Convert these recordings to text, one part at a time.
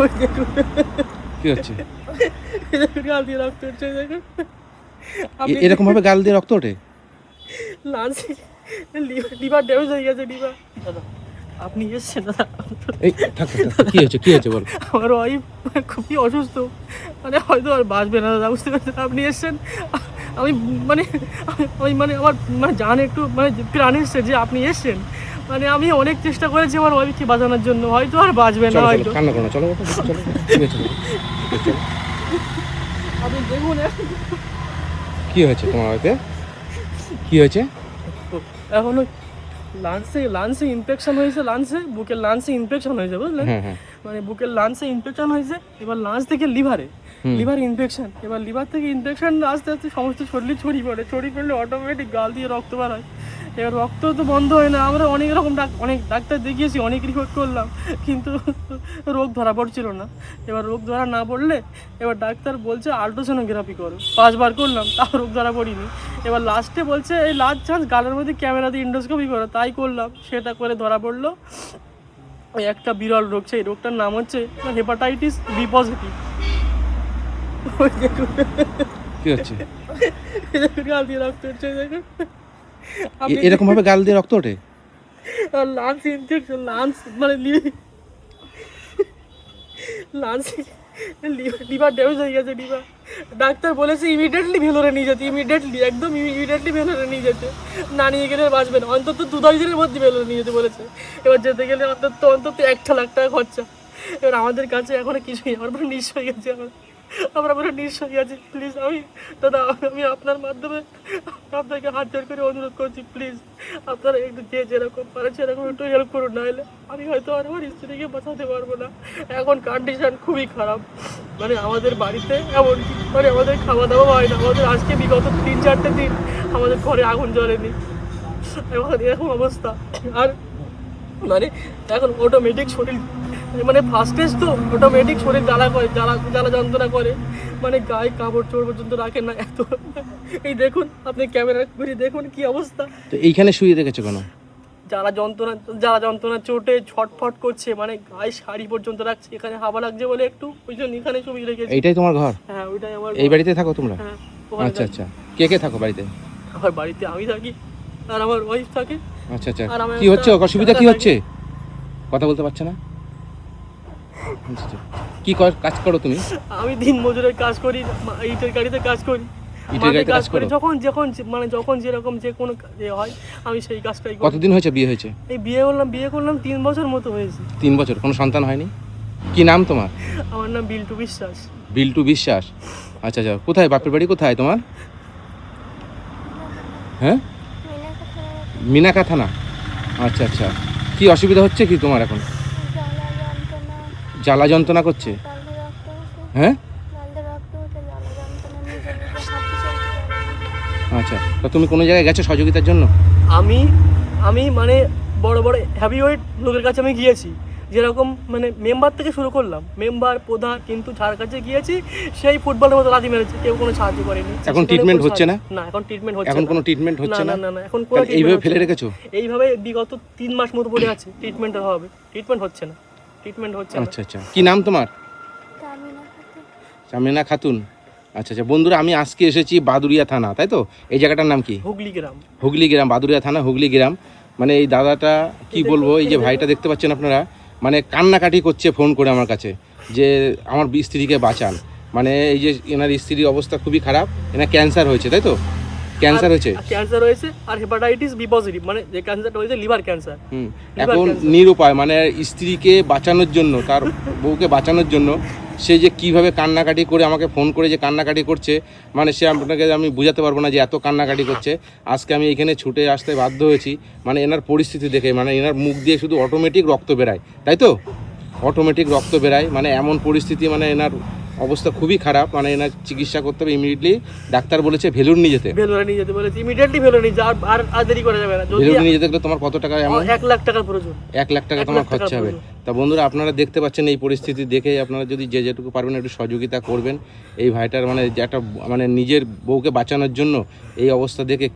ওই দেখুন কি হচ্ছে? গাল দিয়ে রক্ত উঠছে দেখুন। এরকম ভাবে গাল দিয়ে রক্ত ওঠে? লাঞ্চে লিভার ড্যামেজ হয়ে গেছে লিভার। দাদা আপনি এসছেন দাদা? এই থাক থাক থাক, কি হয়েছে কি হয়েছে বল। আমার ওয়াইফ খুবই অসুস্থ, মানে হয়তো আর বাঁচবে না দাদা, বুঝতে পারছেন? আপনি এসছেন, আমি মানে আমি মানে আমার মানে জান একটু মানে প্রাণ এসছে যে আপনি এসছেন। মানে আমি অনেক চেষ্টা করেছি আমার ওয়াইফকে বাঁচানোর জন্য, হয়তো আর বাঁচবে না, চলো চলো হয়তো। কান্না করো না, চলো বাবা, চলো কি হয়েছে বলো। আপনি দেখুন কি হয়েছে তোমার বাড়িতে? কি হয়েছে? এখনো লাঞ্চে ইনফেকশন হয়েছে, বুকের লাঞ্চে ইনফেকশন হয়েছে, বুঝলেন? হ্যাঁ হ্যাঁ। মানে বুকের লাঞ্চে ইনফেকশন হয়েছে, এবার লাঞ্চ থেকে লিভার ইনফেকশন, এবার লিভার থেকে ইনফেকশন আস্তে আস্তে সমস্ত শরীরে ছড়িয়ে পড়লে অটোমেটিক গাল দিয়ে রক্ত বার হয়। এবার রক্ত তো বন্ধ হয় না, আমরা অনেক রকম অনেক ডাক্তার দেখিয়েছি, অনেক রিপোর্ট করলাম, কিন্তু রোগ ধরা পড়ছিল না। এবার রোগ ধরা না পড়লে এবার ডাক্তার বলছে আল্ট্রাসোনোগ্রাফি করো, 5 বার করলাম তাও রোগ ধরা পড়িনি। এবার লাস্টে বলছে এই লাস্ট চান্স গালের মধ্যে ক্যামেরা দিয়ে ইন্ডোস্কোপি করো, তাই করলাম, সেটা করে ধরা পড়লো ওই একটা বিরল রোগ, সেই রোগটার নাম হচ্ছে হেপাটাইটিস বি পজিটিভ। ওই দেখুন কি হচ্ছে? গাল দিয়ে রক্ত উঠছে দেখুন। এরকম ভাবে গাল দিয়ে রক্ত ওঠে? লাঞ্চ ইনফেকশন, মানে লাঞ্চ লিভার ড্যামেজ হয়ে গেছে লিভার। ডাক্তার বলেছে ইমিডিয়েটলি ভেলোরে নিয়ে যেতে, ইমিডিয়েটলি ভেলোরে নিয়ে যেতে, না নিয়ে গেলে বাঁচবে না, অন্তত 2-10 দিনের মধ্যে ভেলোরে নিয়ে যেতে বলেছে। এবার যেতে গেলে অন্তত 1 লাখ টাকা খরচা। এবার আমাদের কাছে এখনো কিছুই, আমরা পুরো নিঃস্ব হয়ে গেছি, আমরা পুরো নিঃস্ব হয়ে গেছি। প্লিজ দাদা আমি আপনার মাধ্যমে আপনাকে হাত জোড় করে অনুরোধ করছি, প্লিজ আপনারা একটু যে যেরকম পারে সেরকম একটু হেল্প করুন, নাহলে আমি হয়তো আর আমার স্ত্রীকে বাঁচাতে পারবো না। এখন কন্ডিশন খুবই খারাপ, মানে আমাদের বাড়িতে এমনকি মানে আমাদের খাওয়া দাওয়া হয় না, আমাদের আজকে বিগত 3-4 দিন আমাদের ঘরে আগুন জ্বলেনি, এখন এরকম অবস্থা। আর মানে এখন অটোমেটিক শরীর, মানে ফার্স্ট স্টেজ তো অটোমেটিক শরীর জ্বালা যন্ত্রণা করে, মানে গায়ে কাপড় চোপড় পর্যন্ত রাখে না এত। এই দেখুন আপনি ক্যামেরা ঘুরে দেখুন কি অবস্থা। তো এইখানে শুয়ে রেখেছো কেন? জ্বালা যন্ত্রণা চোটে ছটফট করছে, মানে গায়ে শাড়ি পর্যন্ত রাখছে, এখানে হাওয়া লাগছে বলে একটু ওই জন্য এখানে শুয়ে রেখেছি। এইটাই তোমার ঘর? হ্যাঁ ওইটাই আমার এই বাড়িতে থাকো তোমরা? হ্যাঁ আচ্ছা আচ্ছা, কে কে থাকো বাড়িতে? আমার বাড়িতে আমি থাকি আর আমার ওয়াইফ থাকে। আচ্ছা আচ্ছা, আর আমার কি হচ্ছে, অসুবিধা কি হচ্ছে? কথা বলতে পারছে না? কি কাজ করো তুমি? আমি দিন মজুরের কাজ করি, ইটের গাড়িতে কাজ করি, ইটের গাড়িতে কাজ করো? যখন যেরকম যে কোনো হয় আমি সেই কাজটাই করি। কতদিন হয়েছে বিয়ে হয়েছে? এই বিয়ে করলাম 3 বছর মতো হয়েছে। 3 বছর? কোনো সন্তান হয়নি? কি নাম তোমার? আমার নাম বিল্টু বিশ্বাস। বিল্টু বিশ্বাস। আচ্ছা আচ্ছা, কোথায় বাপের বাড়ি কোথায় তোমার? হ্যাঁ, মিনাকা থানা। আচ্ছা আচ্ছা, কি অসুবিধা হচ্ছে কি তোমার এখন? জ্বালা যন্ত্রণা করছে? হ্যাঁ আচ্ছা, তো তুমি কোনো জায়গায় গেছো সহযোগিতার জন্য? আমি মানে বড় হেভিওয়েট লোকের কাছে আমি গিয়েছি, যেরকম মানে মেম্বার থেকে শুরু করলাম, মেম্বার প্রধান, কিন্তু যার কাছে গিয়েছি সেই ফুটবলের মতো লাথি মেরেছে, কেউ কোনো সাহায্য করেনি। এখন ট্রিটমেন্ট হচ্ছে না? না এখন ট্রিটমেন্ট হচ্ছে এখন কোনো ট্রিটমেন্ট হচ্ছে না? না এখন কোনো এইভাবে ফেলে রেখেছো? এইভাবে বিগত 3 মাস মতো পড়ে আছে, ট্রিটমেন্ট হচ্ছে না। আচ্ছা আচ্ছা, কি নাম তোমার? চামিনা খাতুন। আচ্ছা আচ্ছা, বন্ধুরা আমি আজকে এসেছি বাদুড়িয়া থানা, তাই তো? এই জায়গাটার নাম কি? হুগলি গ্রাম, বাদুড়িয়া থানা হুগলি গ্রাম। মানে এই দাদাটা কি বলবো, এই যে ভাইটা দেখতে পাচ্ছেন আপনারা, মানে কান্নাকাটি করছে ফোন করে আমার কাছে যে আমার স্ত্রীকে বাঁচান। মানে এই যে এনার স্ত্রীর অবস্থা খুবই খারাপ, এনার ক্যান্সার হয়েছে, তাই তো? ক্যান্সার হয়েছে আর হেপাটাইটিস বি পজিটিভ, মানে যে ক্যান্সারটা হয়েছে লিভার ক্যান্সার। এখন নিরুপায়, মানে স্ত্রীকে বাঁচানোর জন্য, তার বউকে বাঁচানোর জন্য সে যে কিভাবে কান্নাকাটি করে আমাকে ফোন করে যে কান্নাকাটি করছে, মানে সে আপনাকে আমি বুঝাতে পারবো না যে এত কান্নাকাটি করছে। আজকে আমি এখানে ছুটে আসতে বাধ্য হয়েছি, মানে এনার পরিস্থিতি দেখে, মানে এনার মুখ দিয়ে শুধু অটোমেটিক রক্ত বেরায়, তাই তো? অটোমেটিক রক্ত বেরায়, মানে এমন পরিস্থিতি, মানে এনার অবস্থা খুবই খারাপ, মানে এনার চিকিৎসা করতে হবে ইমিডিয়েটলি। ডাক্তার বলেছে ভেলোর নিয়ে যেতে বলেছে, ইমিডিয়েটলি ভেলোর নিয়ে যা, আর দেরি করা যাবে না। ভেলোর নিয়ে যেতে গেলে তোমার কত টাকা? 1 লাখ টাকার প্রয়োজন। 1 লাখ টাকা তোমার খরচা হবে। তা বন্ধুরা আপনারা দেখতে পাচ্ছেন এই পরিস্থিতি দেখে আপনারা যদি যে যেটুকু পারবেন একটু সহযোগিতা করবেন এই ভাইটার, মানে যে একটা মানে নিজের বউকে বাঁচানোর জন্য এই অবস্থা দেখে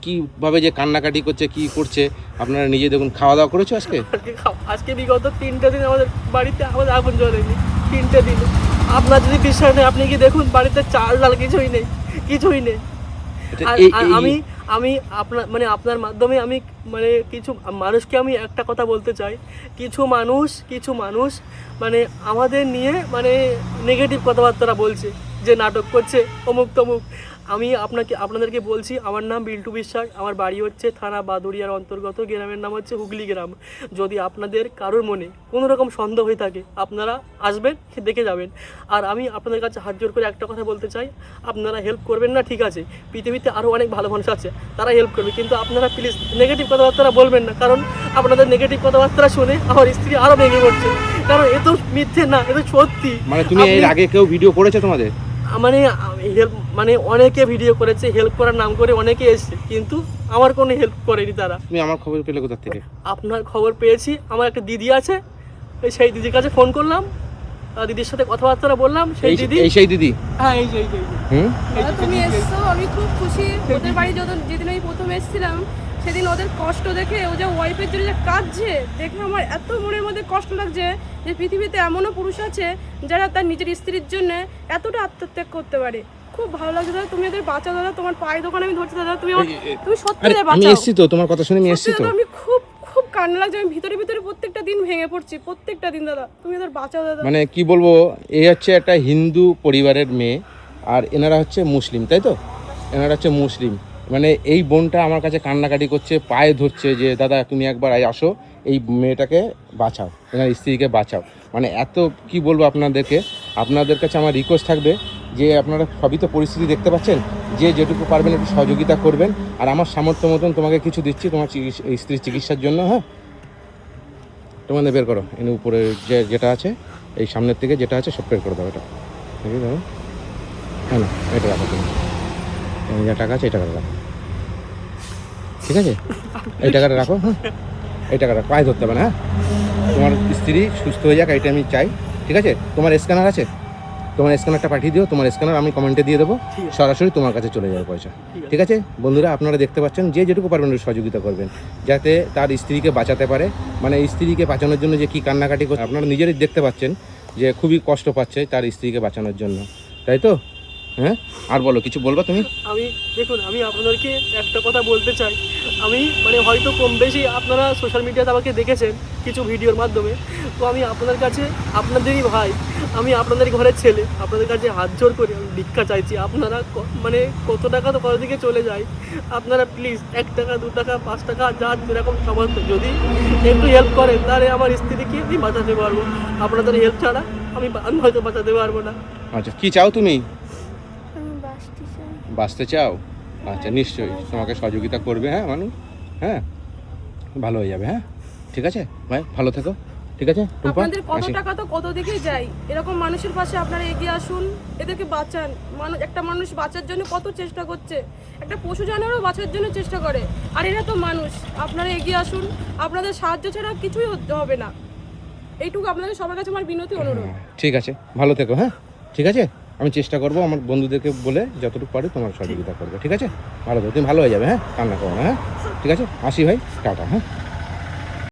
কীভাবে যে কান্নাকাটি করছে, কি করছে আপনারা নিজে দেখুন। খাওয়া দাওয়া করেছো আজকে? আজকে বিগত 3টা দিন আমাদের বাড়িতে আগুন জ্বলেনি। 3টে দিন। আপনার যদি বিশ্বাস নেই আপনি কি দেখুন, বাড়িতে চাল ডাল কিছুই নেই, কিছুই নেই। আচ্ছা, আর এই- আর এই- আমি আমি আপনার মানে আপনার মাধ্যমে আমি মানে কিছু মানুষকে আমি একটা কথা বলতে চাই, কিছু মানুষ মানে আমাদের নিয়ে মানে নেগেটিভ কথাবার্তা বলছে, যে নাটক করছে অমুক তমুক। আমি আপনাদেরকে বলছি, আমার নাম বিল্টু বিশ্বাস, আমার বাড়ি হচ্ছে থানা বাদুড়িয়ার অন্তর্গত, গ্রামের নাম হচ্ছে হুগলি গ্রাম। যদি আপনাদের কারোর মনে কোনো রকম সন্দেহ হয়ে থাকে আপনারা আসবেন, দেখে যাবেন। আর আমি আপনাদের কাছে হাত জোড় করে একটা কথা বলতে চাই, আপনারা হেল্প করবেন না ঠিক আছে, পৃথিবীতে আরও অনেক ভালো মানুষ আছে তারা হেল্প করবে, কিন্তু আপনারা প্লিজ নেগেটিভ কথাবার্তা বলবেন না, কারণ আপনাদের নেগেটিভ কথাবার্তা শুনে আমার স্ত্রী আরও ভেঙে পড়ছে। কারণ এ তো মিথ্যে না, এ তো সত্যি। মানে তুমি এর আপনি- আগে কেউ ভিডিও করেছো তোমাদের? মানে হেল্প মানে অনেকে ভিডিও করেছে, হেল্প করার নাম করে অনেকে এসছে, কিন্তু আমার কোনো হেল্প করেনি তারা। তুমি আমার খবর পেলে কোথা থেকে? আপনার খবর পেয়েছি, আমার একটা দিদি আছে, সেই দিদির কাছে ফোন করলাম, দিদির সাথে কথাবার্তা বললাম, সেই দিদি। সেই দিদি? হ্যাঁ এই সেই দিদি। হুম। দাদা তুমি এসছো, আমি খুব খুশি। ওদের বাড়ি যেদিন আমি প্রথম এসেছিলাম সেদিন ওদের কষ্ট দেখে, ও যে ওয়াইফের জন্য যে কাঁদছে দেখে আমার এত মনের মধ্যে কষ্ট লাগছে যে পৃথিবীতে এমনও পুরুষ আছে যারা তার নিজের স্ত্রীর জন্য এতটা আত্মত্যাগ করতে পারে। খুব ভালো লাগছে দাদা, তুমি ওদের বাঁচাও দাদা, তোমার পায়ে দোকান আমি ধরছি দাদা, তুমি তুমি সত্যি আরে ওদের আমি বাঁচাও। এসেছি তো, তোমার কথা শুনে আমি এসেছি সত্যি তো। দাদা, আমি খুব খুব কান্না লাগছে, আমি ভিতরে ভিতরে প্রত্যেকটা দিন ভেঙে পড়ছি, প্রত্যেকটা দিন দাদা, তুমি ওদের বাঁচাও দাদা। মানে কি বলবো, এই হচ্ছে একটা হিন্দু পরিবারের মেয়ে, আর এনারা হচ্ছে মুসলিম, তাই তো? এনারা হচ্ছে মুসলিম। মানে এই বোনটা আমার কাছে কান্নাকাটি করছে, পায়ে ধরছে যে দাদা তুমি একবার আসো, এই মেয়েটাকে বাঁচাও, এনার স্ত্রীকে বাঁচাও। মানে এত কি বলবো আপনাদেরকে, আপনাদের কাছে আমার রিকোয়েস্ট থাকবে যে আপনারা সবই তো পরিস্থিতি দেখতে পাচ্ছেন, যে যেটুকু পারবেন একটু সহযোগিতা করবেন। আর আমার সামর্থ্য মতন তোমাকে কিছু দিচ্ছি তোমার স্ত্রীর চিকিৎসার জন্য। হ্যাঁ, তোমাদের বের করো, এনে উপরে যেটা আছে, এই সামনের থেকে যেটা আছে সব বের করে দাও। এটা দেখি দাও, হ্যাঁ না এটা রাখো, তুমি যা টাকা আছে এই টাকাটা রাখো, ঠিক আছে? এই টাকাটা রাখো। হ্যাঁ, এই টাকাটা পায়ে ধরতে হবে না। হ্যাঁ, তোমার স্ত্রী সুস্থ হয়ে যাক, এটা আমি চাই, ঠিক আছে? তোমার স্ক্যানার আছে, তোমার স্ক্যানারটা পাঠিয়ে দিও, তোমার স্ক্যানার আমি কমেন্টে দিয়ে দেবো, ঠিক আছে। সরাসরি তোমার কাছে চলে যাবে পয়সা, ঠিক আছে? বন্ধুরা আপনারা দেখতে পাচ্ছেন, যে যেটুকু পারবেন একটু সহযোগিতা করবেন যাতে তার স্ত্রীকে বাঁচাতে পারে। মানে স্ত্রীকে বাঁচানোর জন্য যে কী কান্নাকাটি করে আপনারা নিজেরই দেখতে পাচ্ছেন, যে খুবই কষ্ট পাচ্ছে তার স্ত্রীকে বাঁচানোর জন্য, তাই তো? হ্যাঁ, আর বলো, কিছু বলবা তুমি? আমি দেখুন, আমি আপনাদেরকে একটা কথা বলতে চাই, আমি মানে হয়তো কম বেশি আপনারা সোশ্যাল মিডিয়াতে আমাকে দেখেছেন কিছু ভিডিওর মাধ্যমে, তো আমি আপনাদের কাছে, আপনাদেরই ভাই, আমি আপনাদের ঘরের ছেলে, আপনাদের কাছে হাত জোড় করে আমি ভিক্ষা চাইছি। আপনারা মানে কত টাকা তো কত দিকে চলে যায়, আপনারা প্লিজ 1 টাকা 2 টাকা 5 টাকা যা যেরকম সামর্থ্য যদি একটু হেল্প করেন, তাহলে আমার স্ত্রীকে আমি বাঁচাতে পারবো। আপনাদের হেল্প ছাড়া আমি হয়তো বাঁচাতে পারবো না। আচ্ছা, কি চাও তুমি? আমি বাঁচতে চাই। বাঁচতে চাও? আচ্ছা, নিশ্চয়ই তোমাকে সহযোগিতা করবে। হ্যাঁ মানুষ, হ্যাঁ ভালো হয়ে যাবে। হ্যাঁ, ঠিক আছে ভাই, ভালো থেকো, ঠিক আছে? টুম্পা, আপনাদের কত আসি। টাকা তো কত দিকে যায়, এরকম মানুষের পাশে আপনারা এগিয়ে আসুন, এদেরকে বাঁচান। একটা মানুষ বাঁচার জন্য কত চেষ্টা করছে, একটা পশু জানোয়ারও বাঁচার জন্য চেষ্টা করে, আর এরা তো মানুষ। আপনারা এগিয়ে আসুন, আপনাদের সাহায্য ছাড়া কিছুই হবে না। এইটুকু আপনাদের সবার কাছে আমার বিনতি অনুরোধ। ঠিক আছে, ভালো থেকো। হ্যাঁ, ঠিক আছে, আমি চেষ্টা করবো আমার বন্ধুদেরকে বলে যতটুকু পারে তোমার সহযোগিতা করবে, ঠিক আছে? ভালো থেকো, তুমি ভালো হয়ে যাবে। হ্যাঁ, কান্না করো না। হ্যাঁ, ঠিক আছে, আসি ভাই, টাটা। হ্যাঁ।